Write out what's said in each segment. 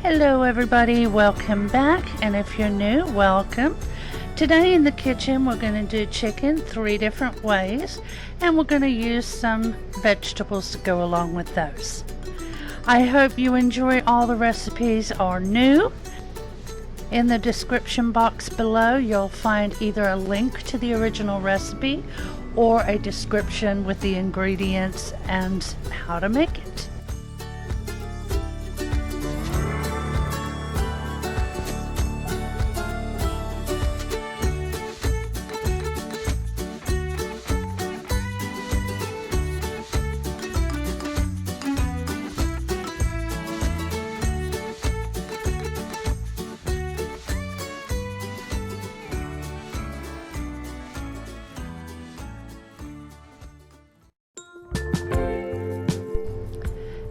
Hello everybody, welcome back, and if you're new, welcome. Today in the kitchen we're going to do chicken 3 different ways, and we're going to use some vegetables to go along with those. I hope you enjoy. All the recipes are new. In the description box below you'll find either a link to the original recipe or a description with the ingredients and how to make it.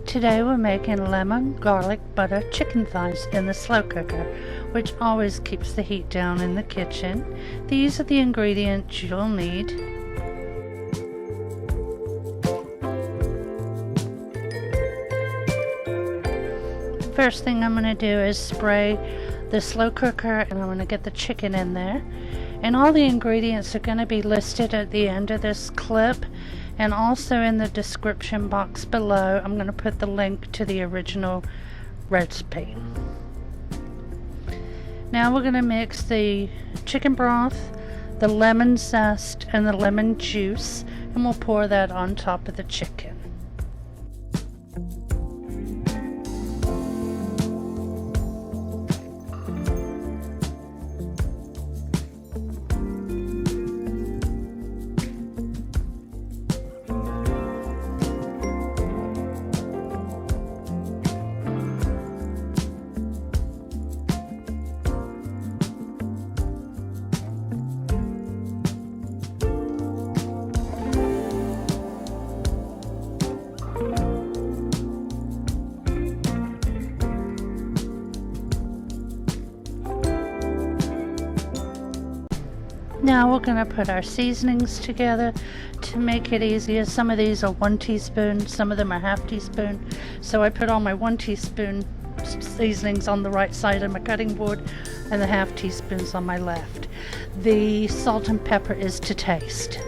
Today we're making lemon, garlic, butter chicken thighs in the slow cooker, which always keeps the heat down in the kitchen. These are the ingredients you'll need. First thing I'm going to do is spray the slow cooker, and I'm going to get the chicken in there. And all the ingredients are going to be listed at the end of this clip. And also in the description box below, I'm going to put the link to the original recipe. Now we're going to mix the chicken broth, the lemon zest, and the lemon juice, and we'll pour that on top of the chicken. Now we're going to put our seasonings together to make it easier. Some of these are 1 teaspoon, some of them are half teaspoon. So I put all my 1 teaspoon seasonings on the right side of my cutting board and the half teaspoons on my left. The salt and pepper is to taste.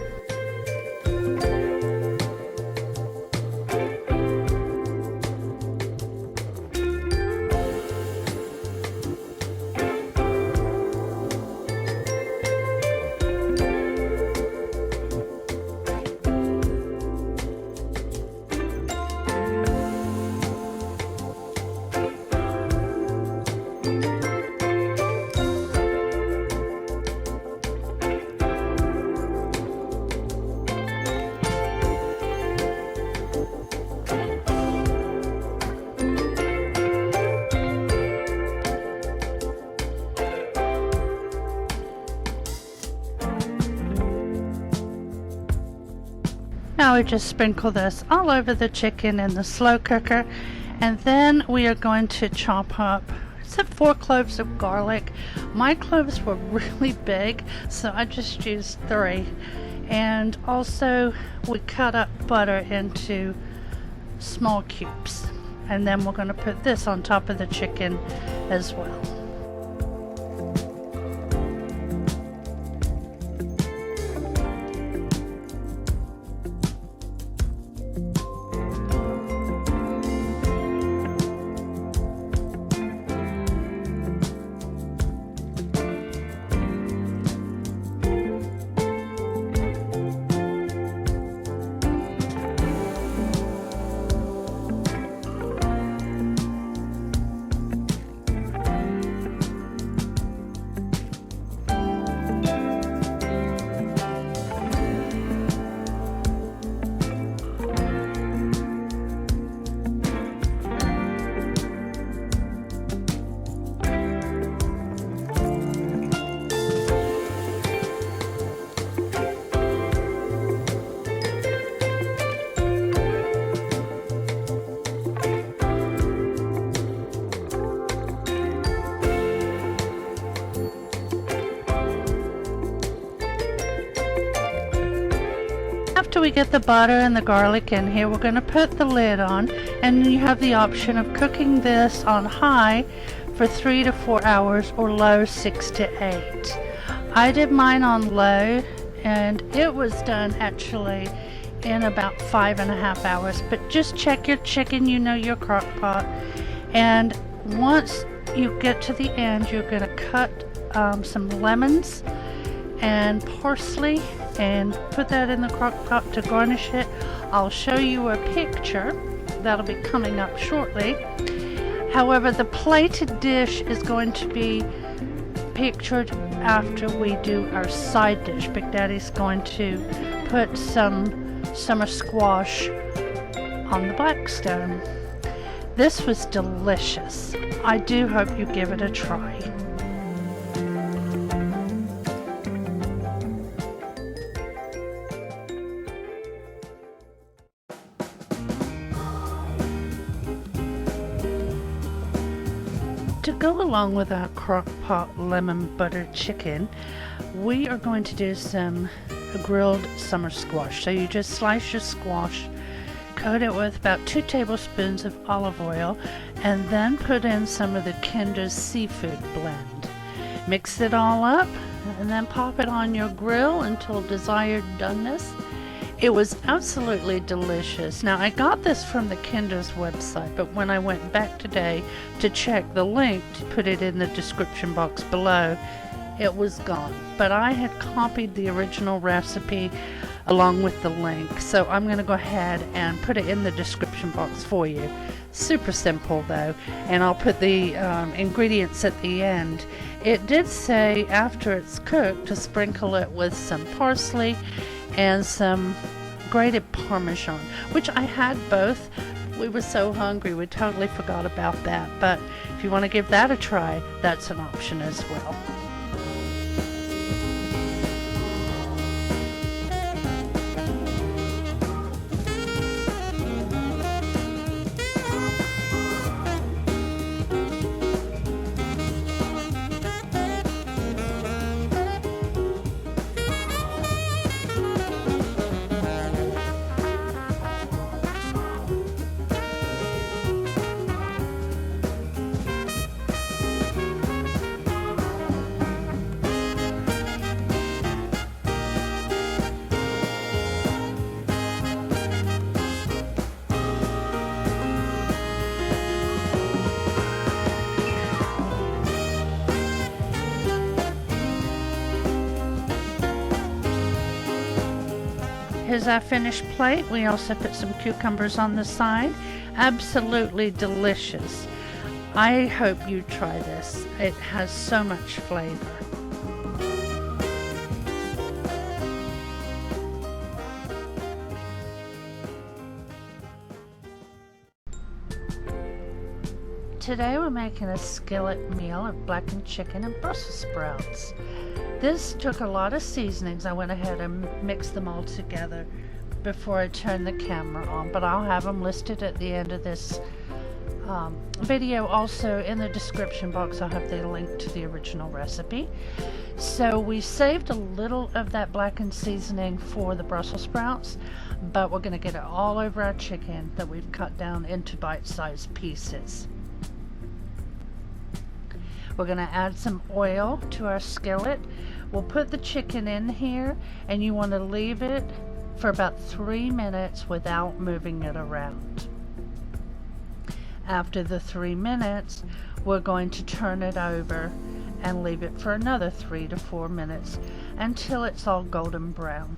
Now we just sprinkle this all over the chicken in the slow cooker, and then we are going to chop up 4 cloves of garlic. My cloves were really big, so I just used 3. And also we cut up butter into small cubes, and then we're going to put this on top of the chicken as well. after we get the butter and the garlic in here, we're going to put the lid on, and you have the option of cooking this on high for 3 to 4 hours or low 6 to 8. I did mine on low, and it was done actually in about 5.5 hours. But just check your chicken, you know your crock pot, and once you get to the end, you're going to cut some lemons and parsley and put that in the crock pot to garnish it. I'll show you a picture that'll be coming up shortly. However, the plated dish is going to be pictured after we do our side dish. Big Daddy's going to put some summer squash on the Blackstone. This was delicious. I do hope you give it a try. To go along with our crock pot lemon butter chicken, we are going to do some grilled summer squash. So you just slice your squash, coat it with about 2 tablespoons of olive oil, and then put in some of the Kinder's seafood blend. Mix it all up and then pop it on your grill until desired doneness. It was absolutely delicious. Now, I got this from the Kinder's website, but when I went back today to check the link to put it in the description box below, it was gone. But I had copied the original recipe along with the link, so I'm going to go ahead and put it in the description box for you. Super simple though, and I'll put the ingredients at the end. It did say after it's cooked to sprinkle it with some parsley and some grated Parmesan, which I had both. We were so hungry we totally forgot about that, but if you want to give that a try, that's an option as well. Here's our finished plate. We also put some cucumbers on the side. Absolutely delicious. I hope you try this. It has so much flavor. Today we're making a skillet meal of blackened chicken and Brussels sprouts. This took a lot of seasonings. I went ahead and mixed them all together before I turned the camera on, but I'll have them listed at the end of this video. Also in the description box I'll have the link to the original recipe. So we saved a little of that blackened seasoning for the Brussels sprouts, but we're going to get it all over our chicken that we've cut down into bite-sized pieces. We're going to add some oil to our skillet. We'll put the chicken in here, and you want to leave it for about 3 minutes without moving it around. After the 3 minutes, we're going to turn it over and leave it for another 3 to 4 minutes until it's all golden brown.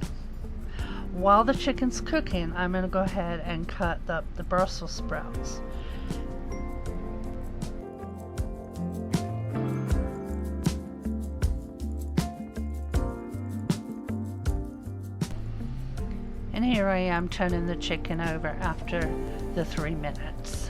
While the chicken's cooking, I'm going to go ahead and cut up the Brussels sprouts. And here I am turning the chicken over after the 3 minutes.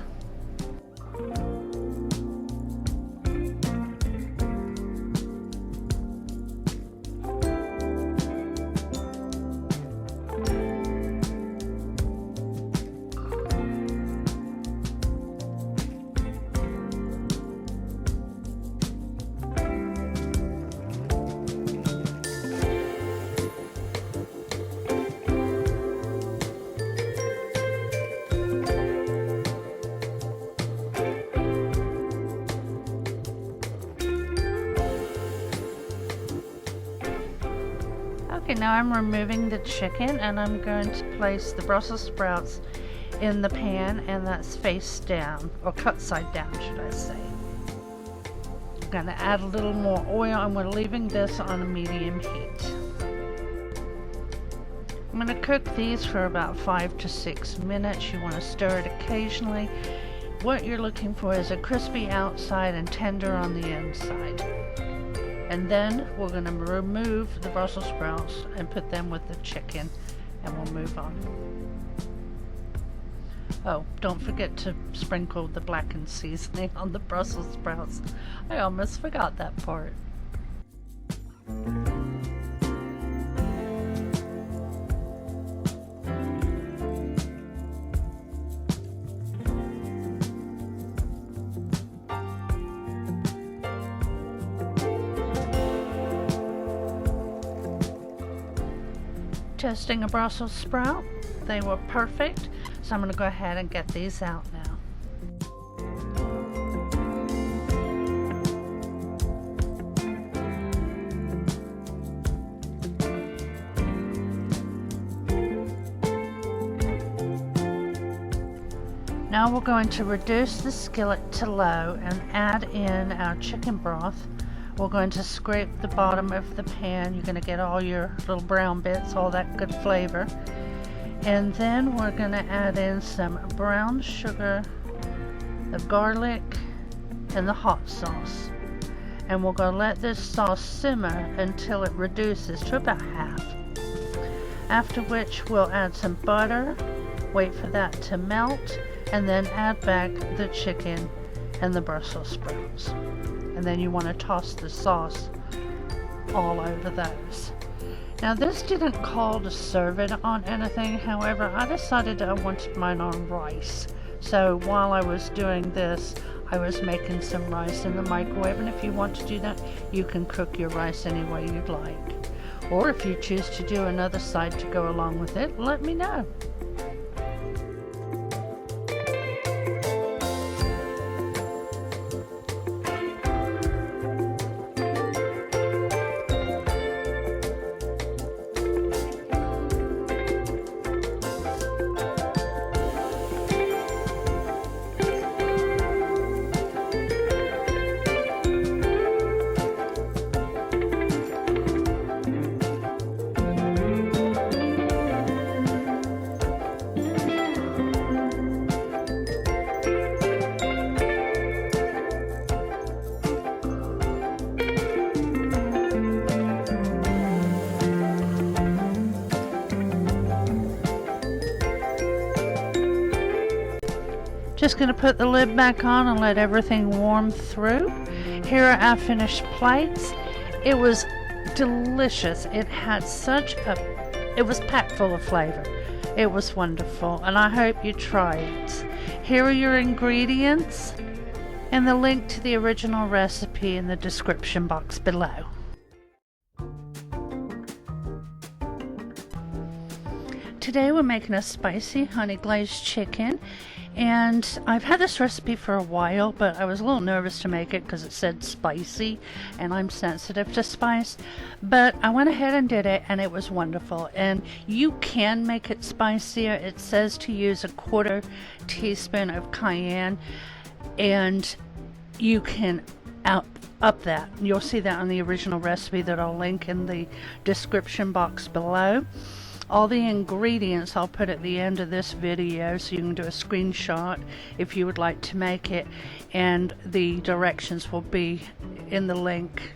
Okay, now I'm removing the chicken and I'm going to place the Brussels sprouts in the pan, and that's face down, or cut side down should I say. I'm going to add a little more oil and we're leaving this on a medium heat. I'm going to cook these for about 5 to 6 minutes. You want to stir it occasionally. What you're looking for is a crispy outside and tender on the inside. And then we're going to remove the Brussels sprouts and put them with the chicken, and we'll move on. Oh, don't forget to sprinkle the blackened seasoning on the Brussels sprouts. I almost forgot that part. Testing a Brussels sprout. They were perfect, so I'm going to go ahead and get these out now. Now we're going to reduce the skillet to low and add in our chicken broth. We're going to scrape the bottom of the pan. You're going to get all your little brown bits, all that good flavor. And then we're going to add in some brown sugar, the garlic, and the hot sauce. And we're going to let this sauce simmer until it reduces to about half. After which we'll add some butter, wait for that to melt, and then add back the chicken and the Brussels sprouts. And then you want to toss the sauce all over those. Now this didn't call to serve it on anything, however I decided I wanted mine on rice. So while I was doing this, I was making some rice in the microwave, and if you want to do that, you can cook your rice any way you'd like. Or if you choose to do another side to go along with it, let me know. Just going to put the lid back on and let everything warm through. Here are our finished plates. It was delicious. It had it was packed full of flavor. It was wonderful, and I hope you try it. Here are your ingredients and the link to the original recipe in the description box below. Today we're making a spicy honey glazed chicken, and I've had this recipe for a while, but I was a little nervous to make it because it said spicy and I'm sensitive to spice, but I went ahead and did it and it was wonderful. And you can make it spicier. It says to use 1/4 teaspoon of cayenne, and you can up that. You'll see that on the original recipe that I'll link in the description box below. All the ingredients I'll put at the end of this video, so you can do a screenshot if you would like to make it, and the directions will be in the link,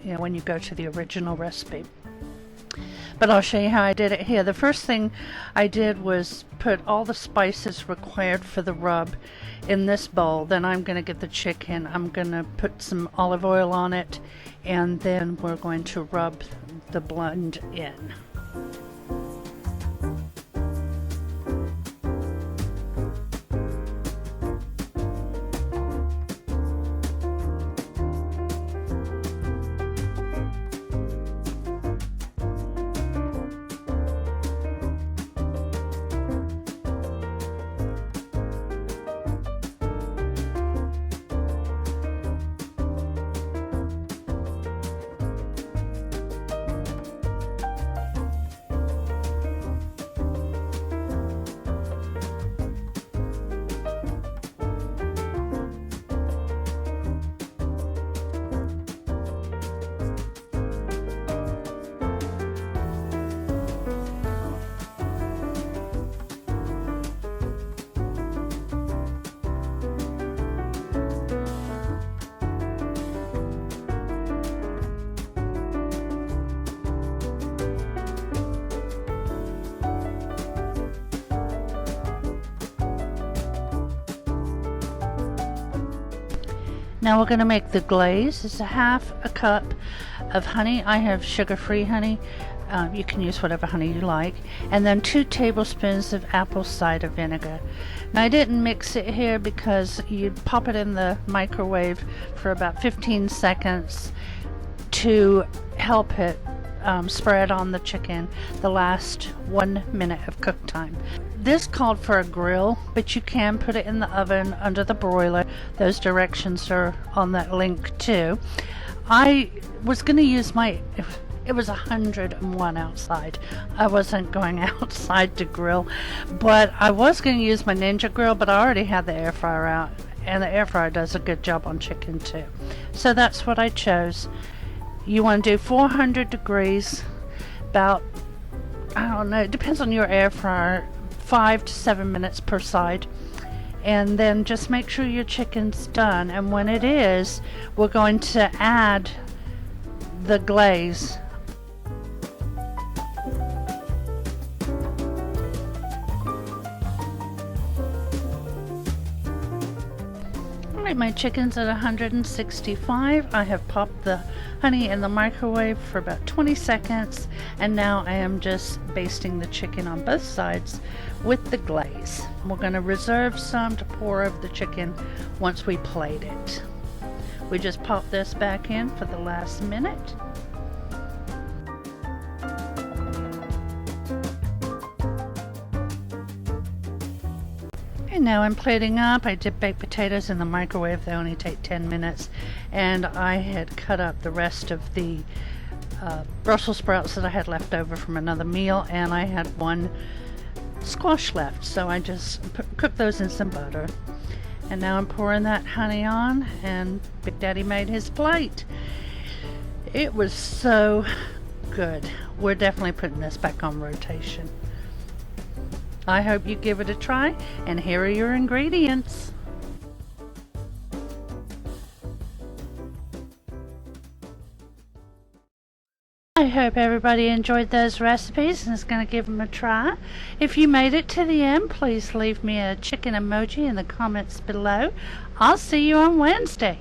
when you go to the original recipe. But I'll show you how I did it here. The first thing I did was put all the spices required for the rub in this bowl. Then I'm going to get the chicken. I'm going to put some olive oil on it, and then we're going to rub the blend in. Now we're going to make the glaze. It's a half a cup of honey. I have sugar-free honey. You can use whatever honey you like. And then 2 tablespoons of apple cider vinegar. Now I didn't mix it here because you'd pop it in the microwave for about 15 seconds to help it spread on the chicken the last 1 minute of cook time. This called for a grill, but you can put it in the oven under the broiler. Those directions are on that link too. I was going to use it was 101 outside. I wasn't going outside to grill, but I was going to use my Ninja grill, but I already had the air fryer out, and the air fryer does a good job on chicken too. So that's what I chose. You want to do 400 degrees, about, I don't know, it depends on your air fryer, 5 to 7 minutes per side. And then just make sure your chicken's done, and when it is, we're going to add the glaze. Alright, my chicken's at 165. I have popped the honey in the microwave for about 20 seconds, and now I am just basting the chicken on both sides with the glaze. We're going to reserve some to pour over the chicken once we plate it. We just pop this back in for the last minute. And now I'm plating up. I did baked potatoes in the microwave. They only take 10 minutes. And I had cut up the rest of the Brussels sprouts that I had left over from another meal, and I had 1 squash left. So I just cooked those in some butter. And now I'm pouring that honey on, and Big Daddy made his plate. It was so good. We're definitely putting this back on rotation. I hope you give it a try, and here are your ingredients. I hope everybody enjoyed those recipes and is going to give them a try. If you made it to the end, please leave me a chicken emoji in the comments below. I'll see you on Wednesday.